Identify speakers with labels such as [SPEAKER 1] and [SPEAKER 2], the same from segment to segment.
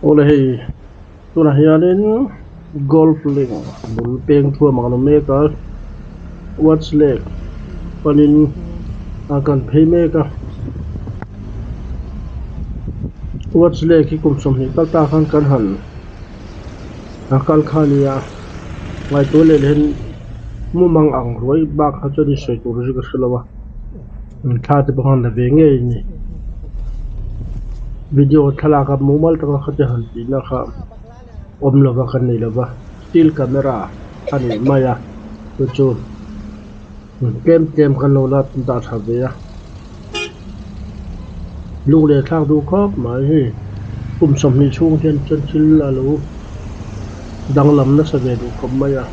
[SPEAKER 1] Ole hei, tuna hianin golf link bul peng thua mang no meka watch lake panin akan phei meka watch lake ki kum som hi kal ta khan kan han akal khania ngai to le hen mu mang ang roi bak ha chodi soi tur ji ka selawa tha te bang la ve nge ni video thala ka mu mal ta kha han ti na kha om lova kan nei lova still camera ani maya to chu kem kan lo la ta tha ve ya lu le thang du khop mai hi kum som ni chung chen chen chil la lo dang lam na sa ve du khop maya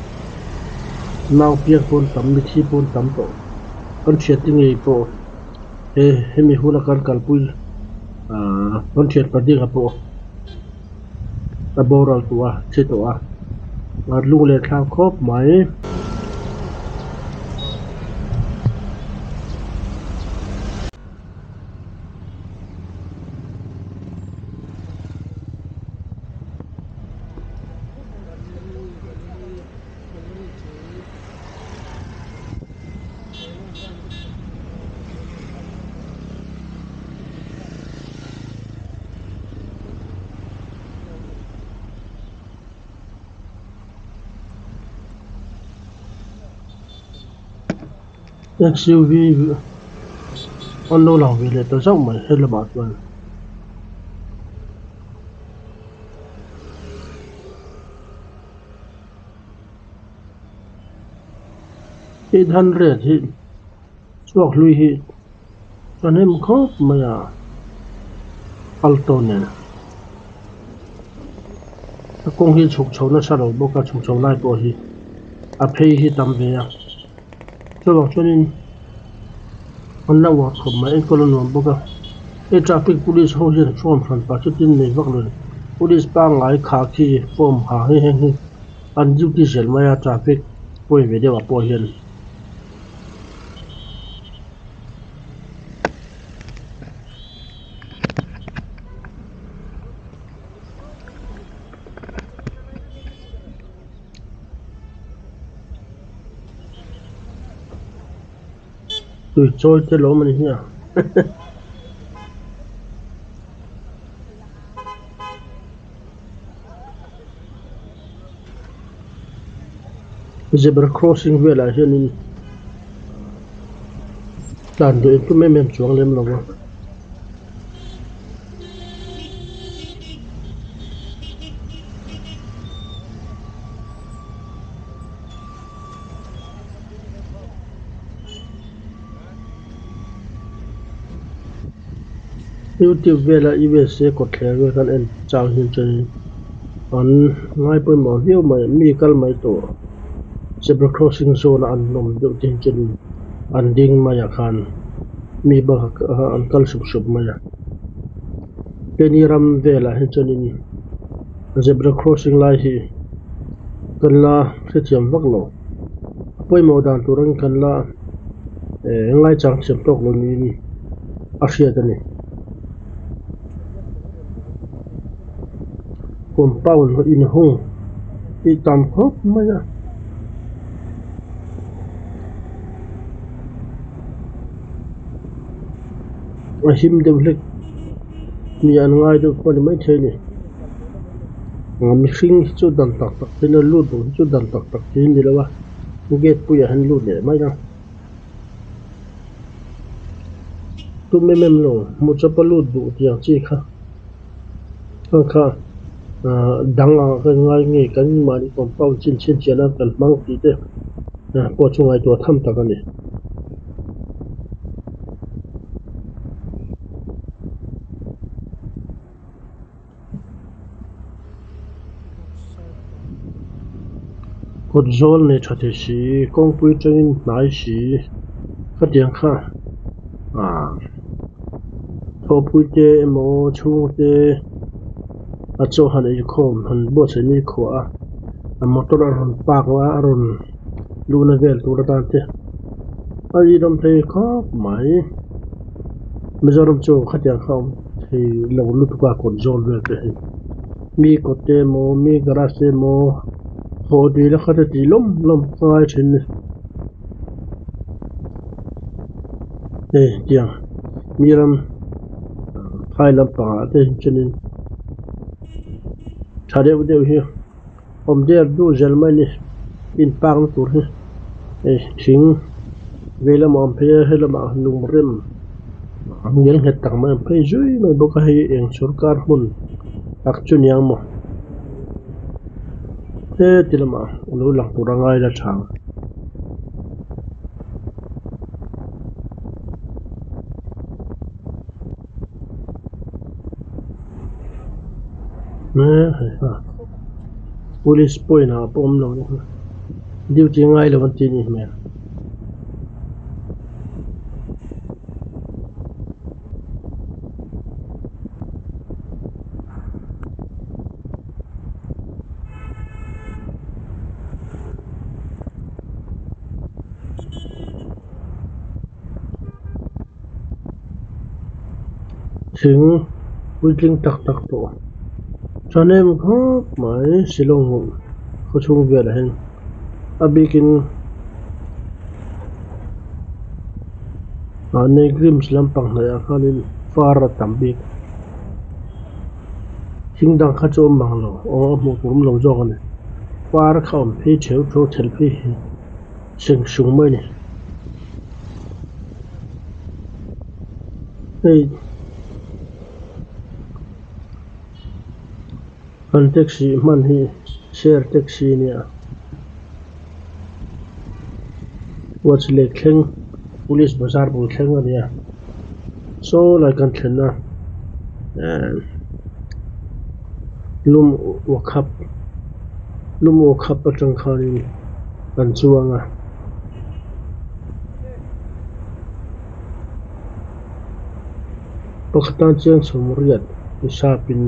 [SPEAKER 1] naw piak pon tam mi thi pon tam to kan thiat ti ngei po he mi hula kan kalpui kan thiat pa ding a po aboral tua chitoa ar lu le thang khop mai SUV on no lang vi le to zau mai hele ba tuan 800 hi chuak lui hi kan hem khop maya alto ne kong hi chuk chho na saro boka chuk chho lai po hi a phei hi tam ve ya chuak chunin on na wa khom mai kolon no boka e traffic police ho hin from front pa chutin nei vak lo police pa ngai kha khi form ha he he an duty sel maya traffic poi ve dewa po hian tui choi te lo mani hia zebra crossing vela hianin tan do tu mem chuang lem lo YouTube vela IBC ko thler kan en chang hin chen on ngai poi mo view mai mi kal mai to zebra crossing zone an nom do tin chen an ding maya khan mi ba an kal sup maya peniram vela hin chenin zebra crossing lai hi kan la se chiam vak lo poi mo dan turang kan la ngai chang chem tok lo ni a hria ta ni compound in home i tam khop maya a him de lek ni an ngai do pon mai thei ni mi hring chu dan tak tak tin lu do chu dan tak tak tin ni lawa gate pu ya han lu le mai na tu mem lo mu cha pa lu du tiang chi kha kha danga kan ngai nge kan mari compound chin chena kan mang ti te po chungai to tham ta kan ni kot zol ne thate si kong pui train nai si khatiang kha tho pui te mo chu te a cho han ei khom han bo se ni kho a motor ron pak wa ron luna vel tu ta te ai dom te kho mai mizoram cho khatiang khom thì lâu lúc qua còn zol về mi kote mo mi garase mo ho di la khata ti lom ngai chin ni tiang miram phai lam pa te chinin thade bu deu hi om der du zelmani in pang tur hi thing vela mom phe hela ma lung rem ngel het tak ma phe jui mai boka hi eng sarkar hun tak chunyang mo te tilama ulu lang turangai la thang police point ha pom lo duty ngai lo ti ni me thing puitling tak tak to chanem khop mai silong hu khochung ver hen abikin ane grims lampang na khalin fara tambik hingdang kha chom manglo o mu turum lo jog ne far khom phi cheu tho thel phi sing sung mai ne ei an taxi man hi share taxi ne watch le thleng police bazar bu thleng ania so la kan thlenna lum wakhap atang khani kan chuanga pakhatan chiang somriat isapin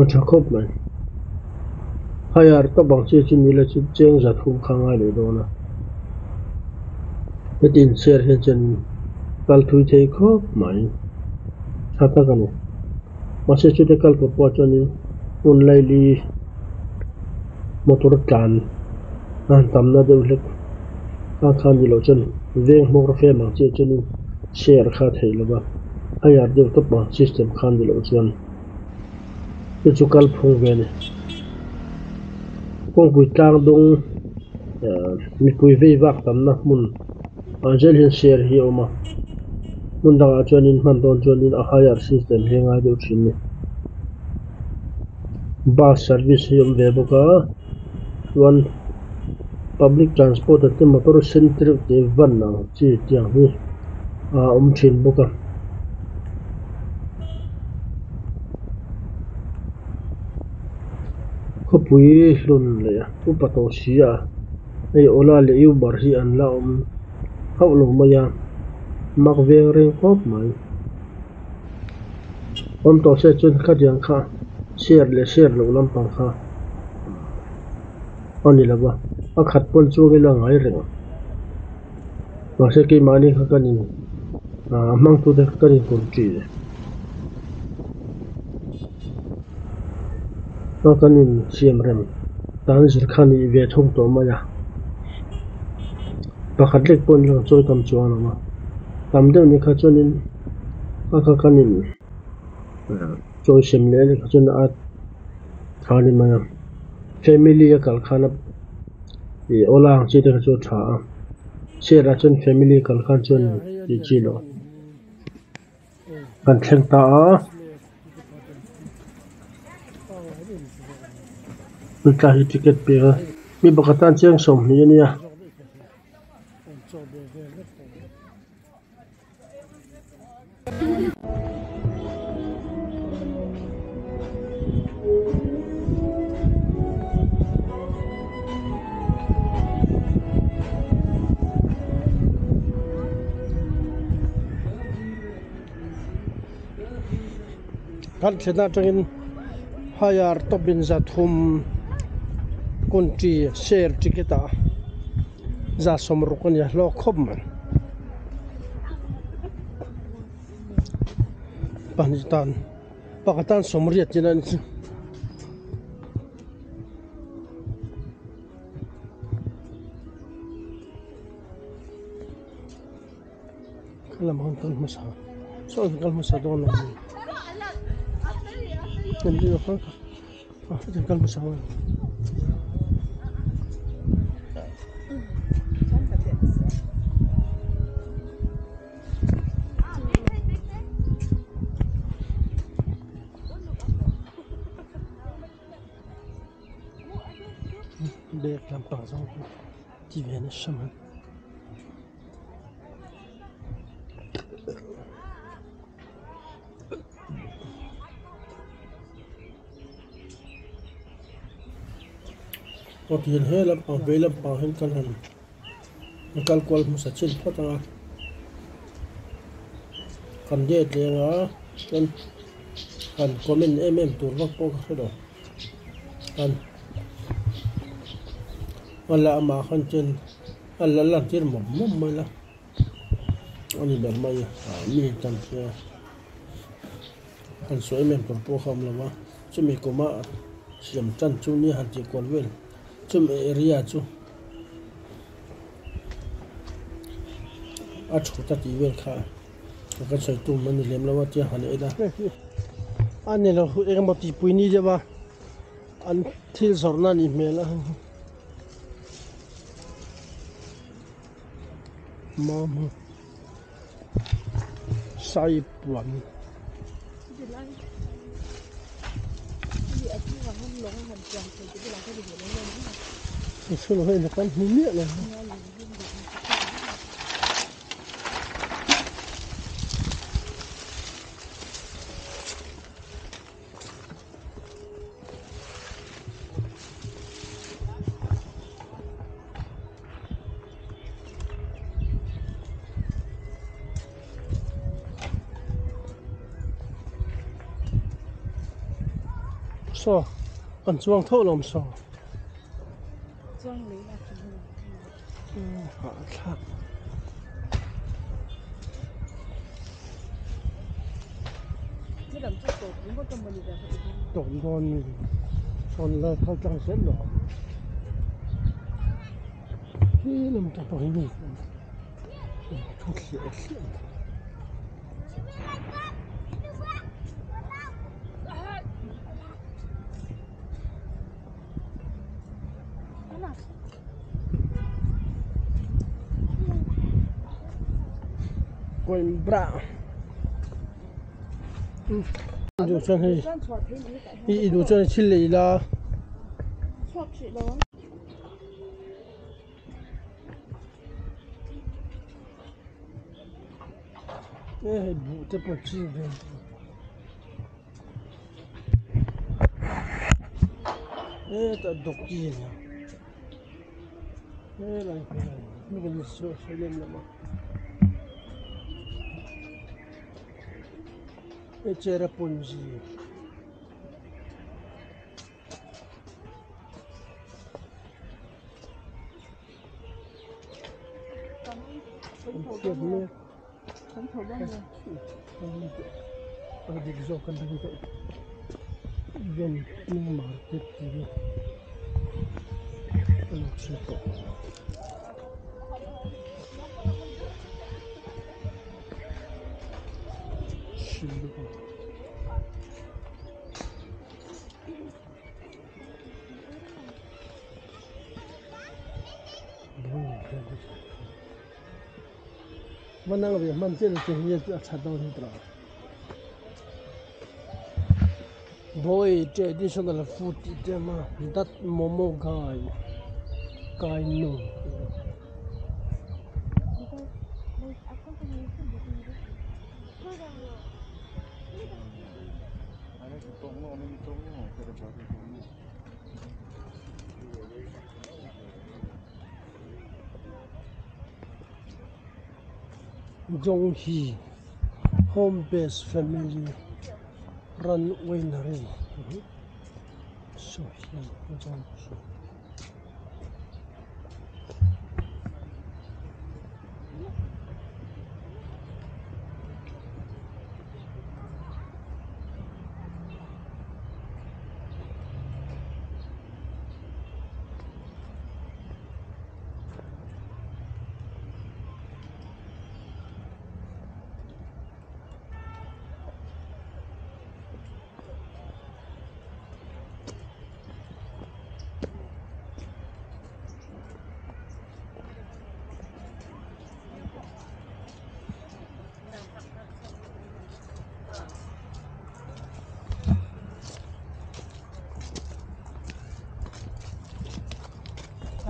[SPEAKER 1] athakop mai hayar to bang che chi mila chi cheng za thum khanga le dona tin share he chen kal thui thei khop mai thata kanu mase chu te kal ko pachani un laili motor kan an tamna de ulek khan di lo chen veng mok ra fe ma che chen share kha thei lo ba hayar de to ba system khan di lo chuan te chu kal phung ve ne kong pui tlang dong mi pui ve vak tamna mun angel hin share hi oma mun da chuanin man don chuanin a higher system henga de thin ne bus service hi ve boka one public transport te motor center te van na chi tiang hi thin boka khopui hlun le upato sia ei ola le yu bar hi an la haulo maya mak veng reng khop mai to se chun kha diang kha share lo lampang kha ani laba akhat pon chu ge la ngai reng ma se ke mani kha kanin mang tu de kanin kon chi to kanin siam rem tan zir khani ve thong to maya pakhat lek pon lo choi kam chuan ma tam de ni kha chuanin kha kanin choi sem le le chun a thani maya family kal khana e ola chi de chu tha share chun family kal khan chun ti chi lo kan thleng ta ta hi ticket pe mi bakatan chiang som ni ania kan thena tangin hayar to bin za thum country share ticketa za somru kon ya lo khop man Pakistan pakatan somriat jinan chu kalamang kalmasa so kalmasa don nanti apa kalmasa bek lampang sang ti vene shaman Otian he lampang be lampang hen kan kal kwal musa chin photanga kan de lenga kan kan comment tur vak po ka do kan wala ama khan chen alla la tir mom mai la ani ber mai mi tan che kan soi mem por po kham lama chumi koma siam chan chu ni han ti kon wel chum area chu a chhuta ti wel kha ka chai tu man lem lawa ti han eda ani lo engam ti puini jawa an thil zorna ni mela mama sai puan số lượng nó còn nhiều miệng này so còn chuông thô làm so tổng còn là khâu trang rất là khi làm cho tôi nhìn không sẽ Coimbra đồ chân hay đi đồ chân chili lì la ê bụ thế bỏ chi về ê ta độc gì nè ê lại cái này mình sửa lên là mà c'era Ponzi di giocan da viene market non c'è mana lebih mantul tinggi cadang itu. Boy, traditional food itu mah dat momo gai no. Jonghi home-based family run winery. So Jonghi.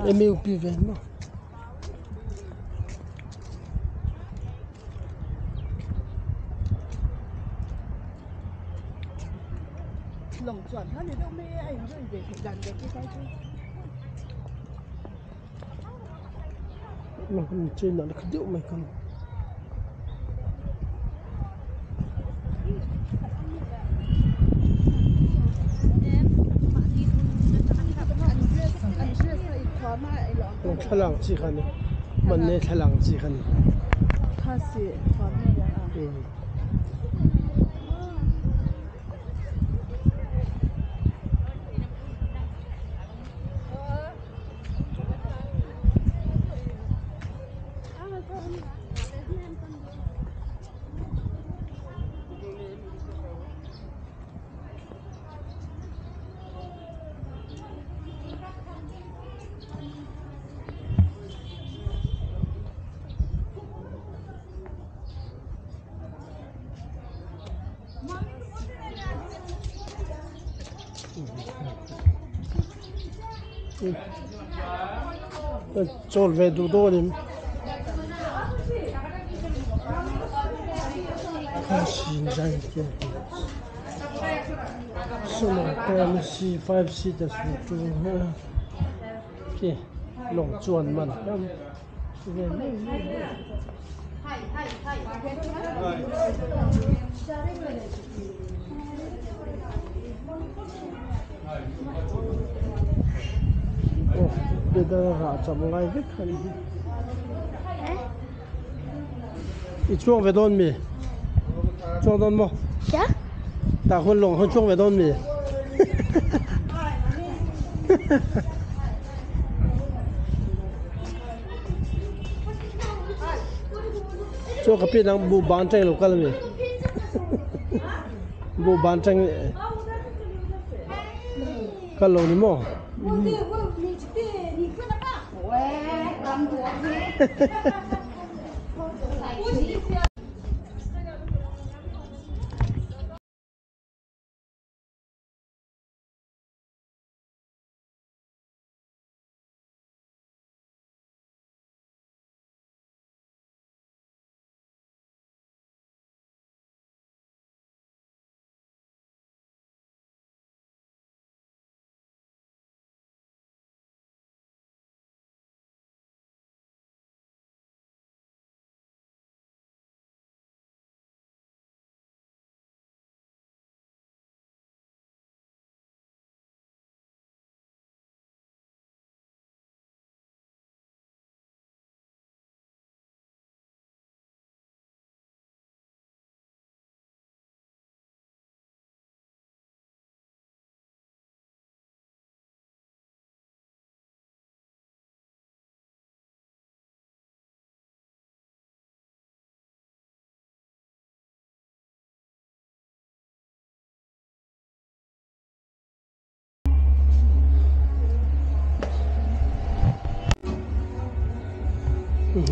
[SPEAKER 1] em yêu pi về mà
[SPEAKER 2] lồng chuẩn hết thì đâu mê ảnh rồi về phải gần được cái tay chứ
[SPEAKER 1] nó không trên nó không điệu mày không nó thay lòng chỉ khăn mình nên thay lòng chỉ khăn
[SPEAKER 2] 他是方面的啊。
[SPEAKER 1] 做了多多的，看西山见，是吗？我们西5西的苏州哈，这弄转嘛，这个哦，这个啥怎么来的看的？你装回到没？装到没？
[SPEAKER 3] 啥？
[SPEAKER 1] 大混龙还装回到没？做个别人不办证了，干了没？不办证，干了你么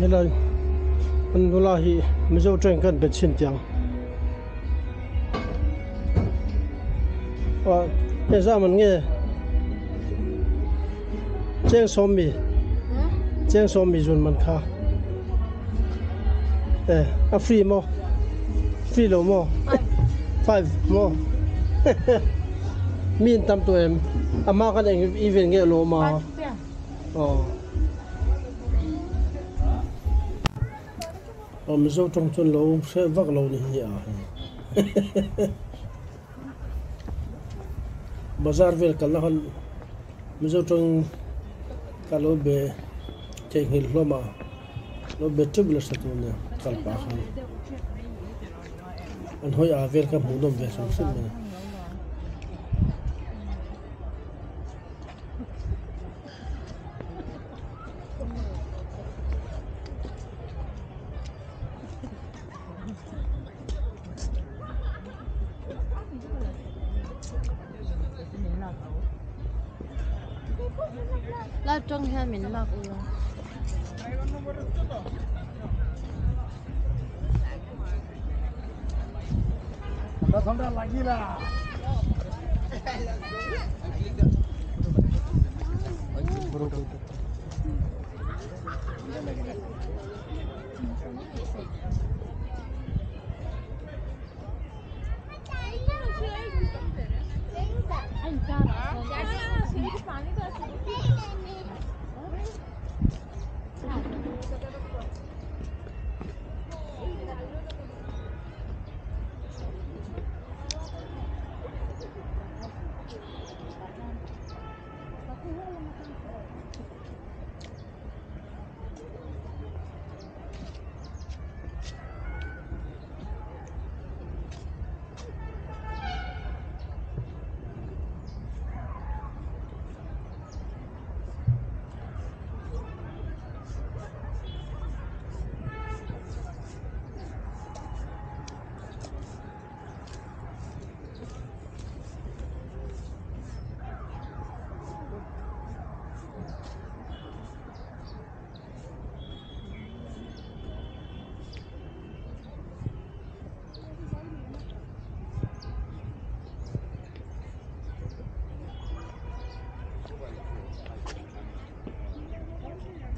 [SPEAKER 1] ？Hello, wallahi, mình trông cần bị xin chào. Bây giờ mình nghe Giang số mì rồi mình khá. Free more, free low more, 5 more. Min tam tụi em, mà cái này even nghe low mà. Mình dâu trong chân lâu sẽ vác lâu như vậy bazar về cả là mình dâu trong cả lô bè chạy hình lô mà lô bè chụp là sao tụi này cả ba khăn anh hỏi về cả mũ đông về xong xin mình
[SPEAKER 3] là trong hai mình là
[SPEAKER 2] nó không ra lagi lah.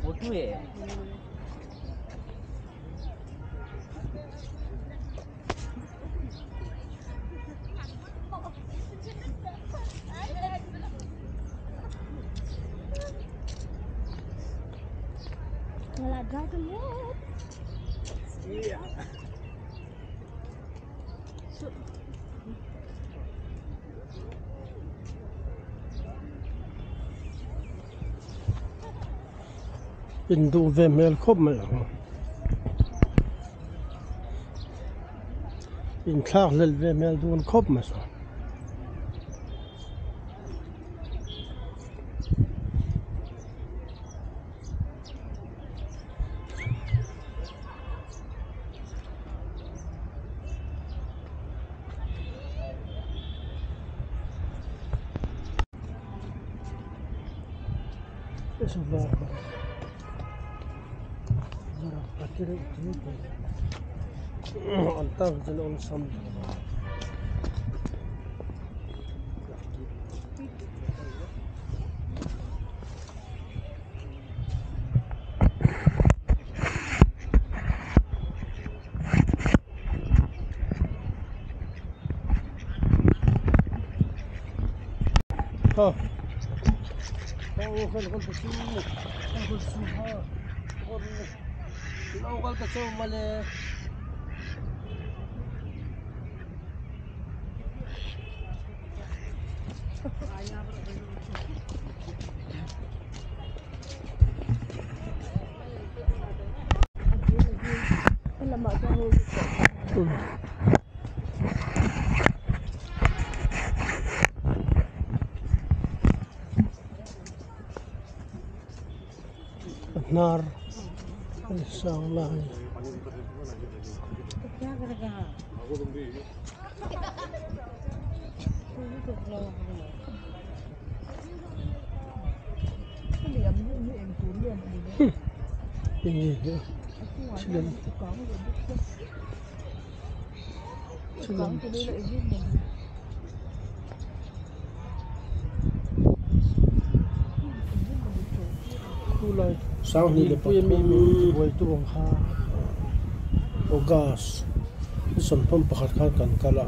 [SPEAKER 3] 不对。
[SPEAKER 2] Là dragon head.
[SPEAKER 3] Yeah.
[SPEAKER 1] Pindu ve mel khop mai in thak lel ve mel dun khop mai so eso va zara pakire ni antang jelon sam ha قل بسوق قل بسوق لو قلت سوق ماله
[SPEAKER 2] Là mở cho luôn.
[SPEAKER 1] nar insyaallah ini silam kulai sang ni le pui mi wai tu bang kha ogas son pam pakhat kha kan kala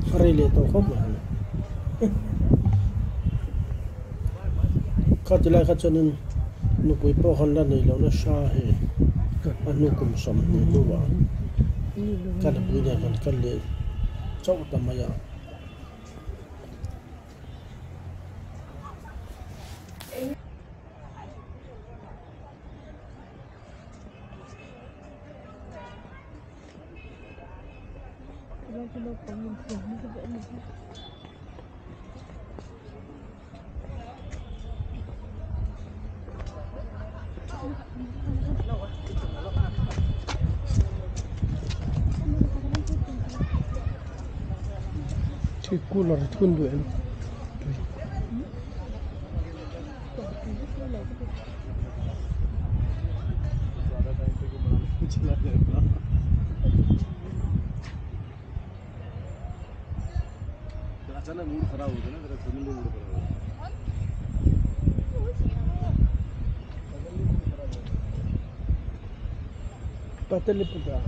[SPEAKER 1] khare le to khop ma khatila kha chanin nu pui po khan la nei lo na sha he anu kum som ni tu wa kan pui da kan le chau ta maya thì cooler thun đuổi
[SPEAKER 4] अचानक मूड खराब होता है ना, तेरा सुनने में मूड खराब होता है।
[SPEAKER 1] Patele puta.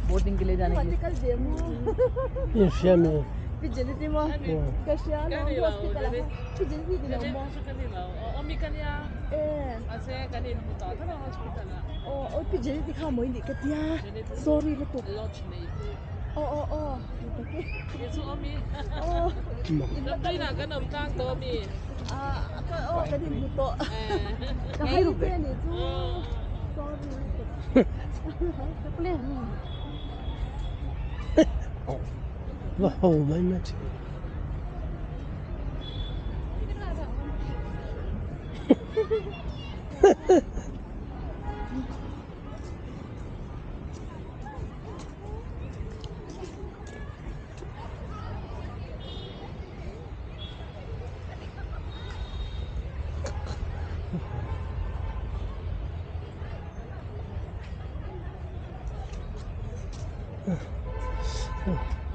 [SPEAKER 3] बोटिंग के लिए जाने के लिए
[SPEAKER 2] कल डेमो
[SPEAKER 1] ये श्यामे
[SPEAKER 2] pigeon demo Kasia no hospital है पिजन भी demo
[SPEAKER 4] Omi kanya
[SPEAKER 2] eh
[SPEAKER 4] ase kanin buta thara hospital la
[SPEAKER 2] oh pigeon दिखा मोइ नि कतिया sorry lu tu
[SPEAKER 4] lodge nei
[SPEAKER 2] oh
[SPEAKER 4] yesu omi
[SPEAKER 2] oh
[SPEAKER 4] dai na kanam tang to mi
[SPEAKER 2] apa oh kadin buto ka hai ru be ni tu sorry boleh
[SPEAKER 1] wow my match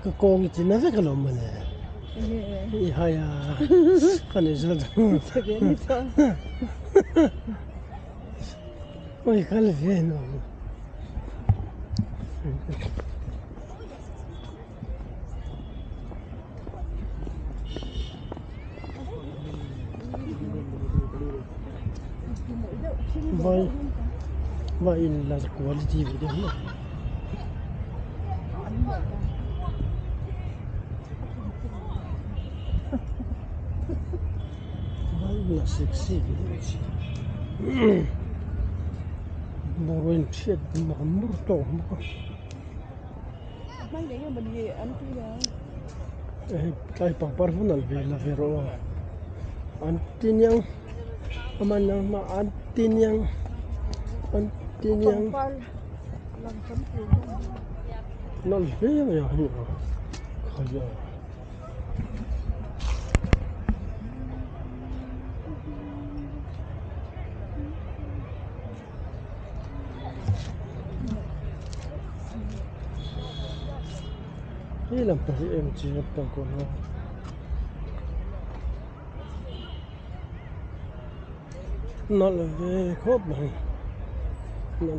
[SPEAKER 1] cái con chỉ nó rất là lộn mình nè, hay à, con này rất là, ôi cái là gì nó, vậy là quality video đó. Là sexy Morin shit mà mur to mà
[SPEAKER 2] mang đến mình gì anh kia đó
[SPEAKER 1] cái personal về là về rồi anh tin yang mà nang mà anh tin yang
[SPEAKER 2] làm tấm tiền
[SPEAKER 1] nó về mà hiểu không giờ ini làm gì em chỉ nhập tầng của nó là về khớp này nó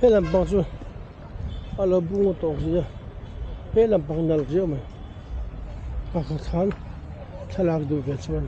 [SPEAKER 1] hết làm bằng chưa alo bunga to gì hết làm bằng nal gì mà các khán thlalak du ve chuan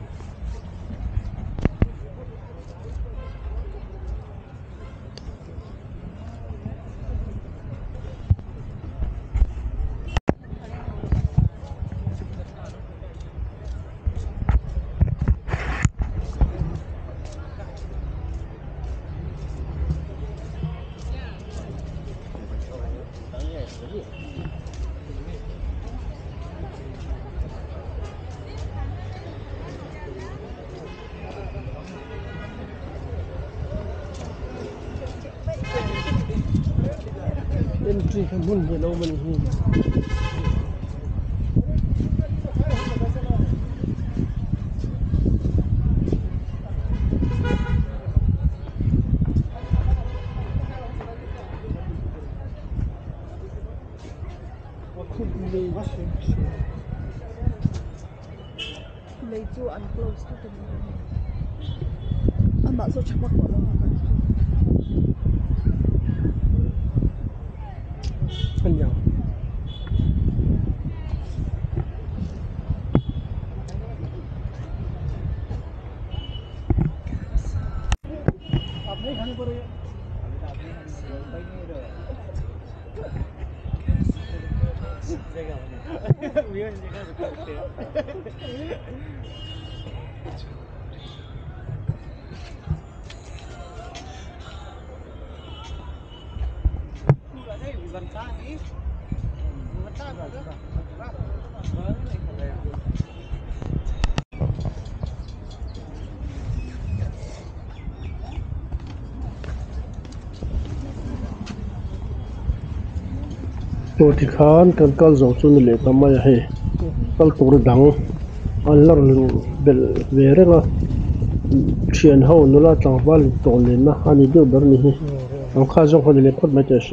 [SPEAKER 1] entry kan mun về đâu mình hi
[SPEAKER 2] lấy chu ăn close to the anh bảo số chắc bắt bỏ
[SPEAKER 1] anh nhào ตัวที่ข้านกันกัลจะจุนเล็กทำไมให้กัลตัวดังอันนั้นเบลเวรก็เชียนเขาโนราจังหวัดตัวเล่นนะอันนี้ดูแบบนี้อันข้าจงคนเล็กคนไม่จะเชีย